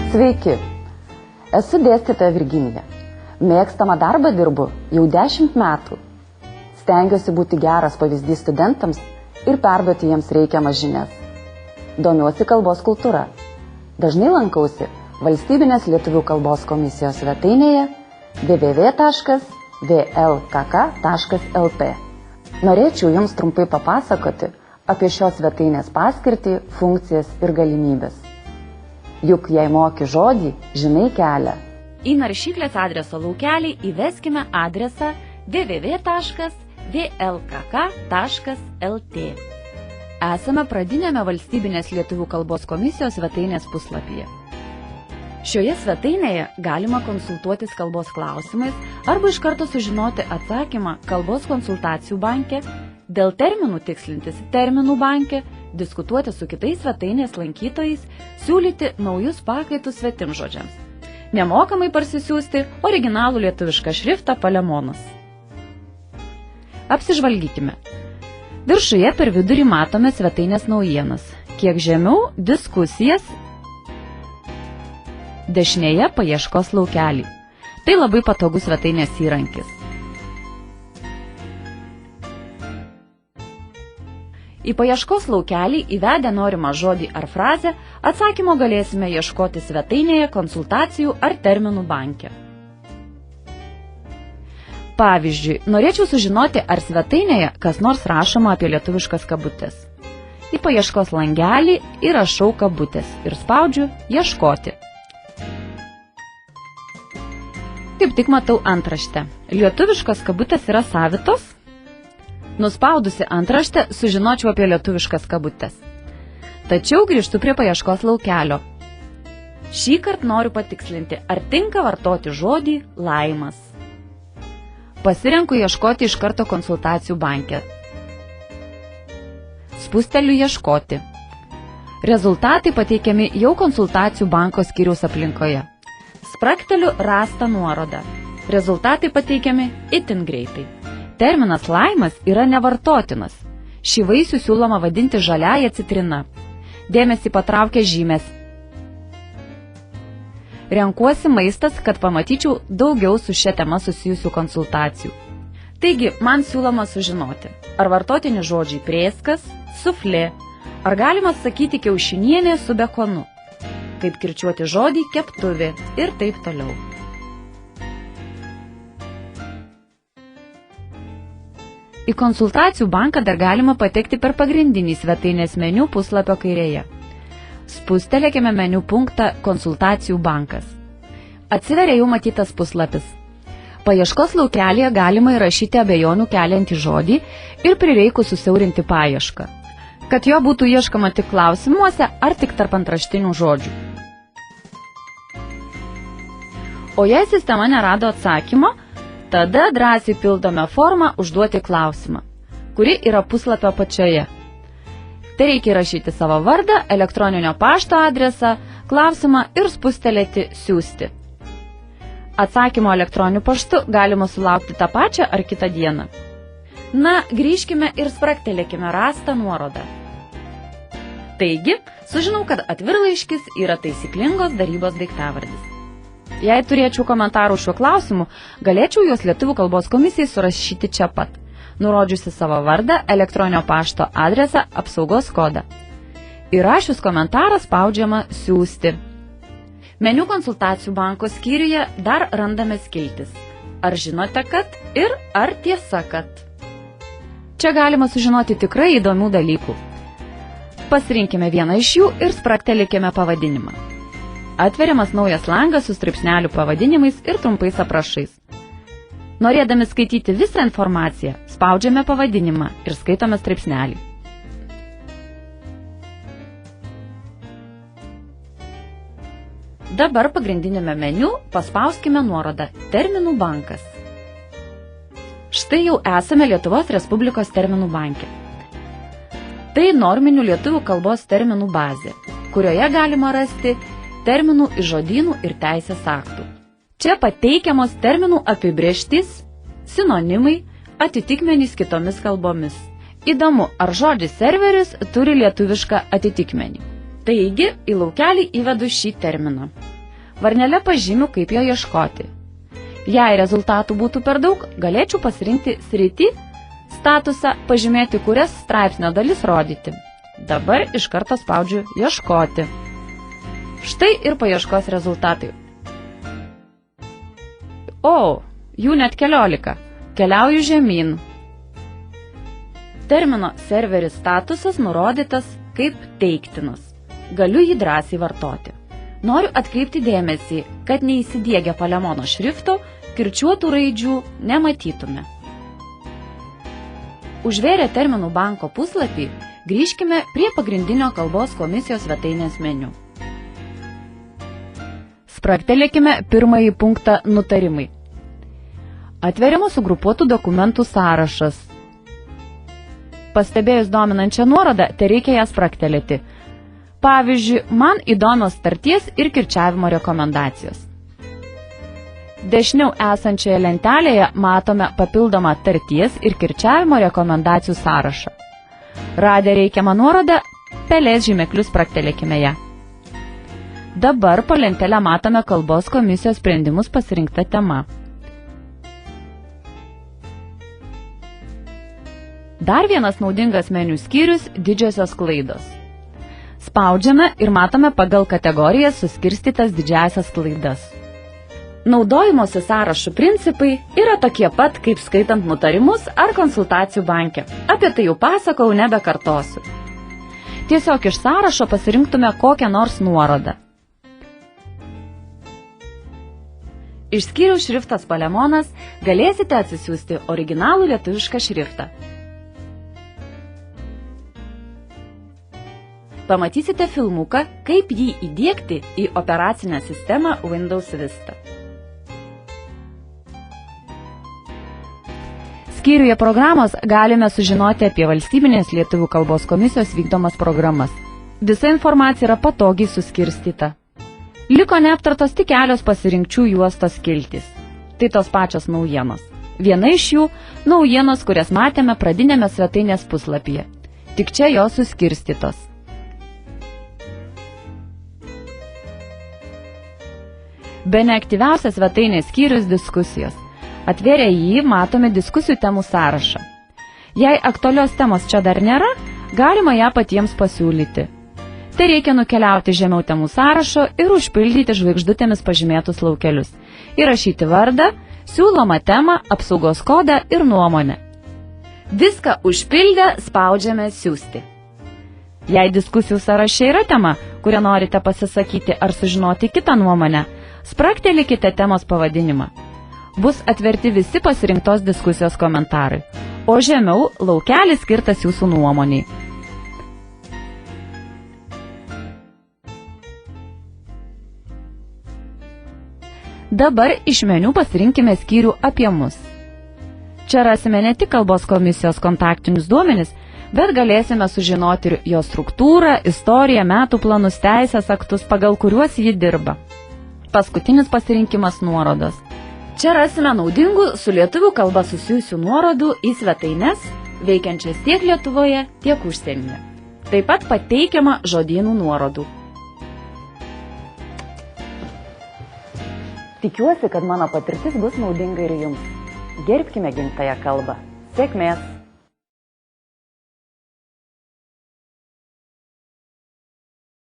Sveiki, esu dėstytoja Virginija. Mėgstamą darbą dirbu jau 10 metų. Stengiuosi būti geras pavyzdys studentams ir perduoti jiems reikiamas žinias. Domiuosi kalbos kultūra. Dažnai lankausi Valstybinės lietuvių kalbos komisijos svetainėje www.vlkk.lt. Norėčiau jums trumpai papasakoti apie šios svetainės paskirtį, funkcijas ir galimybės. Juk jei moki žodį, žinai kelią. Į naršyklės adreso laukelį įveskime adresą www.vlkk.lt. Esame pradinėme Valstybinės lietuvių kalbos komisijos svetainės puslapyje. Šioje svetainėje galima konsultuotis kalbos klausimais arba iš karto sužinoti atsakymą kalbos konsultacijų banke, dėl terminų tikslintis terminų banke, diskutuoti su kitais svetainės lankytojais, siūlyti naujus pakaitus svetimžodžiams. Nemokamai parsisiųsti originalų lietuvišką šriftą Palemonas. Apsižvalgykime. Viršuje per vidurį matome svetainės naujienas. Kiek žemiau – diskusijas, dešinėje – paieškos laukelį. Tai labai patogus svetainės įrankis. Į paieškos laukelį įvedę norimą žodį ar frazę, atsakymo galėsime ieškoti svetainėje, konsultacijų ar terminų banke. Pavyzdžiui, norėčiau sužinoti, ar svetainėje kas nors rašoma apie lietuviškas kabutės. Į paieškos langelį įrašau kabutės ir spaudžiu ieškoti. Kaip tik matau antraštę. Lietuviškos kabutės yra savitos? Nuspaudusi antraštę, sužinočiau apie lietuviškas kabutės. Tačiau grįžtu prie paieškos laukelio. Šįkart noriu patikslinti, ar tinka vartoti žodį laimas. Pasirenku ieškoti iš karto konsultacijų banke. Spusteliu ieškoti. Rezultatai pateikiami jau konsultacijų banko skyriaus aplinkoje. Sprakteliu rastą nuorodą. Rezultatai pateikiami itin greitai. Terminas laimas yra nevartotinas. Šį vaisių siūloma vadinti žaliąja citrina. Dėmesį patraukia žymės. Renkuosi maistas, kad pamatyčiau daugiau su šia tema susijusių konsultacijų. Taigi, man siūloma sužinoti, ar vartotini žodžiai prėskas, suflė, ar galima sakyti kiaušinienė su bekonu, kaip kirčiuoti žodį keptuvė ir taip toliau. Į konsultacijų banką dar galima patekti per pagrindinį svetainės meniu puslapio kairėje. Spustelėkime meniu punktą konsultacijų bankas. Atsiveria jau matytas puslapis. Paieškos laukelėje galima įrašyti abejonių keliantį žodį ir prireikus susiaurinti paiešką, kad jo būtų ieškoma tik klausimuose ar tik tarp antraštinių žodžių. O jei sistema nerado atsakymo, tada drąsiai pildome formą užduoti klausimą, kuri yra puslapio apačioje. Tai reikia įrašyti savo vardą, elektroninio pašto adresą, klausimą ir spustelėti siųsti. Atsakymo elektroniniu paštu galima sulaukti tą pačią ar kitą dieną. Na, grįžkime ir spraktelėkime rastą nuorodą. Taigi, sužinau, kad atvirlaiškis yra taisyklingos darybos daiktavardis. Jei turėčiau komentarų šiuo klausimu, galėčiau juos lietuvių kalbos komisijai surašyti čia pat, nurodžiusi savo vardą, elektroninio pašto adresą, apsaugos kodą. Įrašius komentarą spaudžiama siųsti. Meniu konsultacijų banko skyriuje dar randame skiltis. Ar žinote, kad ir ar tiesa, kad. Čia galima sužinoti tikrai įdomių dalykų. Pasirinkime vieną iš jų ir spraktelėkime pavadinimą. Atveriamas naujas langas su straipsnelių pavadinimais ir trumpais aprašais. Norėdami skaityti visą informaciją, spaudžiame pavadinimą ir skaitome straipsnelį. Dabar pagrindinėme meniu paspauskime nuorodą Terminų bankas. Štai jau esame Lietuvos Respublikos terminų banke. Tai norminių lietuvių kalbos terminų bazė, kurioje galima rasti terminų iš žodynų ir teisės aktų. Čia pateikiamos terminų apibrėžtys, sinonimai, atitikmenys kitomis kalbomis. Įdomu, ar žodis serveris turi lietuvišką atitikmenį. Taigi, į laukelį įvedu šį terminą. Varnele pažymiu, kaip jo ieškoti. Jei rezultatų būtų per daug, galėčiau pasirinkti sritį, statusą, pažymėti, kurias straipsnio dalis rodyti. Dabar iš karto spaudžiu ieškoti. Štai ir paieškos rezultatai. O, jų net 14. Keliauju žemyn. Termino serveris statusas nurodytas kaip teiktinas. Galiu jį drąsiai vartoti. Noriu atkreipti dėmesį, kad neįsidiegę Palemono šrifto, kirčiuotų raidžių nematytume. Užvėrę terminų banko puslapį, grįžkime prie pagrindinio kalbos komisijos svetainės meniu. Spragtelėkime pirmąjį punktą nutarimai. Atveriamas sugrupuotų dokumentų sąrašas. Pastebėjus dominančią nuorodą, tereikia ją spragtelėti. Pavyzdžiui, man įdomios tarties ir kirčiavimo rekomendacijos. Dešiniau esančioje lentelėje matome papildomą tarties ir kirčiavimo rekomendacijų sąrašą. Radę reikiamą nuorodą, pelės žymekliu spragtelėkime ją. Dabar po lentelę matome kalbos komisijos sprendimus pasirinkta tema. Dar vienas naudingas meniu skyrius – didžiosios klaidos. Spaudžiame ir matome pagal kategorijas suskirstytas didžiasias klaidas. Naudojimosi sąrašų principai yra tokie pat, kaip skaitant nutarimus ar konsultacijų banke. Apie tai jau pasakau, nebekartosiu. Tiesiog iš sąrašo pasirinktume kokią nors nuorodą. Iš skyriaus šriftas Palemonas galėsite atsisiųsti originalų lietuvišką šriftą. Pamatysite filmuką, kaip jį įdiegti į operacinę sistemą Windows Vista. Skyriuje programos galime sužinoti apie valstybinės lietuvių kalbos komisijos vykdomas programas. Visa informacija yra patogiai suskirstyta. Liko neaptartos tik kelios pasirinkčių juostos skiltys. Tai tos pačios naujienos. Viena iš jų – naujienos, kurias matėme pradinėme svetainės puslapyje. Tik čia jos suskirstytos. Bene aktyviausias svetainės skyrius – diskusijos. Atvėrę jį matome diskusijų temų sąrašą. Jei aktualios temos čia dar nėra, galima ją patiems pasiūlyti. Tai reikia nukeliauti žemiau temų sąrašo ir užpildyti žvaigždutėmis pažymėtus laukelius. Įrašyti vardą, siūlomą temą, apsaugos kodą ir nuomonę. Viską užpildę spaudžiame siųsti. Jei diskusijų sąraše yra tema, kurią norite pasisakyti ar sužinoti kitą nuomonę, spragtelėkite temos pavadinimą. Bus atverti visi pasirinktos diskusijos komentarai, o žemiau laukelis skirtas jūsų nuomoniai. Dabar iš meniu pasirinkime skyrių apie mus. Čia rasime ne tik kalbos komisijos kontaktinius duomenis, bet galėsime sužinoti ir jo struktūrą, istoriją, metų planus, teisės aktus, pagal kuriuos ji dirba. Paskutinis pasirinkimas nuorodos. Čia rasime naudingų su lietuvių kalba susijusių nuorodų į svetaines, veikiančias tiek Lietuvoje, tiek užsienyje. Taip pat pateikiama žodynų nuorodų. Tikiuosi, kad mano patirtis bus naudinga ir jums. Gerbkime gimtąją kalbą. Sėkmės!